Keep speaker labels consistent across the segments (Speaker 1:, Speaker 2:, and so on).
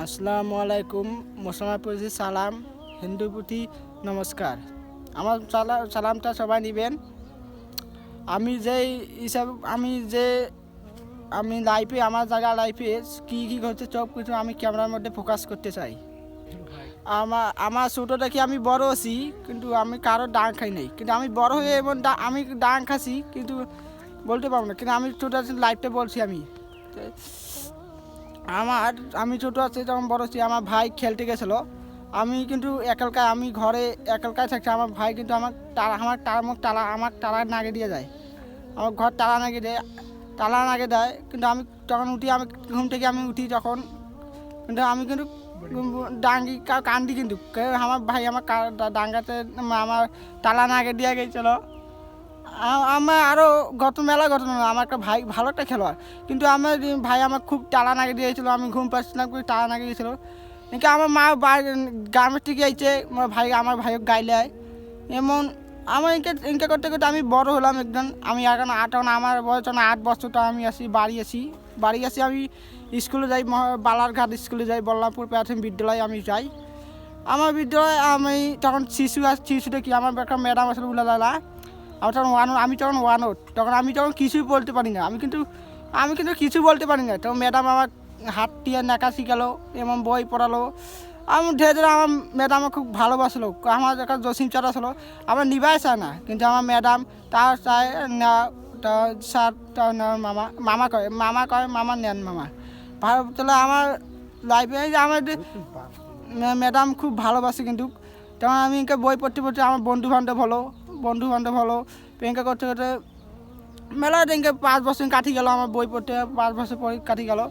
Speaker 1: আসসালামু আলাইকুম, মুসলমান প্রতি সালাম, হিন্দু প্রতি নমস্কার। আমার সালামটা সবাই নেবেন। আমি লাইফে আমার লাইফে কী হচ্ছে সব কিছু আমি ক্যামেরার মধ্যে ফোকাস করতে চাই। আমার ছোটো থেকে আমি বড় আছি, কিন্তু আমি কারো ডাং খাই নাই। কিন্তু আমি বড় হয়ে এমন আমি ডাং খাচ্ছি, কিন্তু বলতে পারবো না। কিন্তু আমি ছোটো লাইফটা বলছি আমি ছোটো আছি যখন বড় আছি, আমার ভাই খেলতে গেছিলো। আমি কিন্তু আমি ঘরে একালকায় থাকছি। আমার ভাই কিন্তু আমার তালা নাগে দিয়ে যায়। আমার ঘর তালা নাগে দেয়। কিন্তু আমি তখন আমি ঘুম থেকে উঠি যখন, কিন্তু আমি কিন্তু ডাঙ্গি কান্দি। কিন্তু আমার ভাই আমার ডাঙ্গাতে আমার তালা নাগে দিয়ে গেছিলো। আমার আরও মেলা ঘটনা। আমার একটা ভাই ভালো একটা খেলোয়াড়, কিন্তু আমার ভাই আমার খুব টালা নাগে দিয়েছিলো। আমি ঘুম পাচ্ছিলাম, টালা নাগে গিয়েছিলো। কিন্তু আমার মা গ্রামের থেকে আইছে, আমার ভাইও গাইলে এমন। আমার ইনকে করতে করতে আমি বড় হলাম একজন। আমি এখন আমার বয়স 8 বছর। আমি বাড়ি আসি আমি স্কুলে যাই, বালারঘাট স্কুলে যাই, বল্লামপুর প্রাথমিক বিদ্যালয়ে আমি যাই। আমার বিদ্যালয়ে আমি তখন শিশুটা কি আমার একটা ম্যাডাম আসলে উলালালা। আমি তখন ওয়ানট, আমি কিছুই বলতে পারি না। আমি কিন্তু কিছু বলতে পারি না। তখন ম্যাডাম আমার হাত দিয়ে নেকা শিখালো, এমন বই পড়ালো। আমি ধীরে ধীরে আমার ম্যাডাম খুব ভালোবাসলো। আমার একটা জসিম স্যার আসলো, আমার নিবাই চায় না, কিন্তু আমার ম্যাডাম তার চায় না। স্যার মামা কয় মামা নেন মামা ভালো। তাহলে আমার লাইফে আমার ম্যাডাম খুব ভালোবাসে। কিন্তু তখন আমি বই পড়তে আমার বন্ধু বান্ধব হলো প্রিয়াঙ্কা করতে করতে মেলা দিনকে 5 বছর কাটি গেল। আমার বই পড়তে 5 বছর পরে কাটি গেল।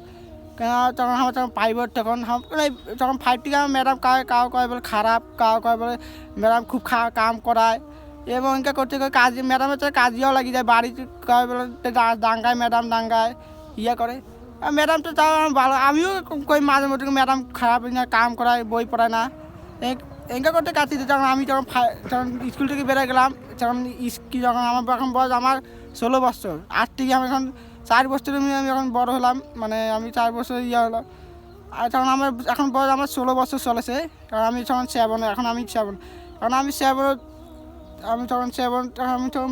Speaker 1: তখন আমার পাইবার তখন 5 থেকে আমার ম্যাডাম কাউ কয় বলে খারাপ, কাউ কয় বলে ম্যাডাম খুব কাম করায়। এবং ইনকা করতে কাজ ম্যাডামের কাজেও লাগি যায়। বাড়িতে কয় বলে ম্যাডাম ডাঙ্গায় করে। ম্যাডামটা তাও ভালো। আমিও কই মাঝে মধ্যে ম্যাডাম খারাপ কাম করায়, বই পড়ায় না। এঙ্কা করতে কাটতে যখন আমি যখন স্কুল থেকে বেড়ে গেলাম, যখন আমার বয়স আমার 16 বছর। 8 থেকে আমি এখন 4 বছর আমি এখন বড় হলাম। মানে আমি 4 বছর হলাম। আর তখন এখন বয়স আমার 16 বছর চলেছে। কারণ আমি যখন 7, এখন আমি 7। কারণ আমি 7, আমি তখন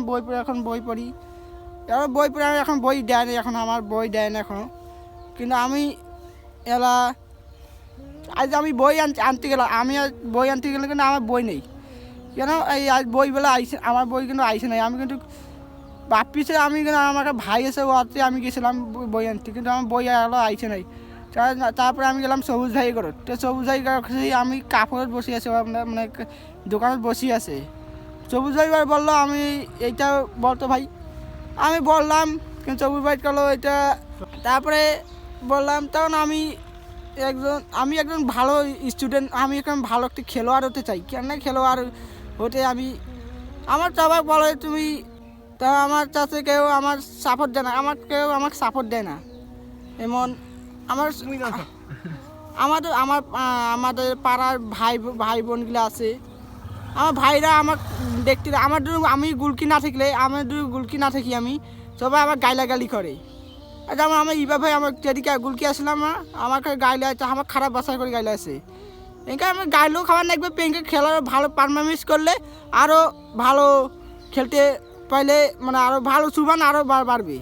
Speaker 1: বই পড়ি। এবার বই পড়ে আমি এখন বই দেয় না। আমার বই দেয় না এখনও। কিন্তু আমি আমি বই আনতে গেলাম। কিন্তু আমার বই নেই। কেন এই বই বলে আইসে, আমার বই কিন্তু আইসে নাই। আমি কিন্তু বাপিছে আমি কিন্তু আমার একটা ভাই এসে ওতে আমি গেছিলাম বই আনতে, কিন্তু আমার বই আইসে নাই। তারপরে আমি গেলাম সবুজ ভাই ঘর। তো সবুজ ভাই আমি কাপড় বসে আছে, মানে দোকানে বসে আছে। সবুজ ভাই বললো আমি এইটা বলতো ভাই। আমি বললাম, কিন্তু সবুজ ভাই করলো এটা। তারপরে বললাম তখন আমি একজন ভালো স্টুডেন্ট, আমি এখন ভালো একটা খেলোয়াড় হতে চাই। কেন খেলোয়াড় হতে আমার সবাই বলে তুমি, তা আমার কাছে কেউ আমার সাপোর্ট দেয় না। কেউ আমাকে সাপোর্ট দেয় না। এমন আমাদের পাড়ার ভাই বোনগুলো আছে। আমার ভাইরা আমার দেখতে আমি গুলকি না থাকি আমি সবাই আমার গাইলাগালি করে। যেমন আমি ভাই আমার যেদিকে গুলকি আসলাম না, আমাকে গাইলে আছে, আমার খারাপ বাসা করে গাইলে আছে। এখানে আমি গাইলেও খাবার লাগবে। পেঙ্কে খেলার ভালো পারফরমেন্স করলে আরও ভালো খেলতে পাইলে, মানে আরও ভালো সুবান আরও বাড়বে।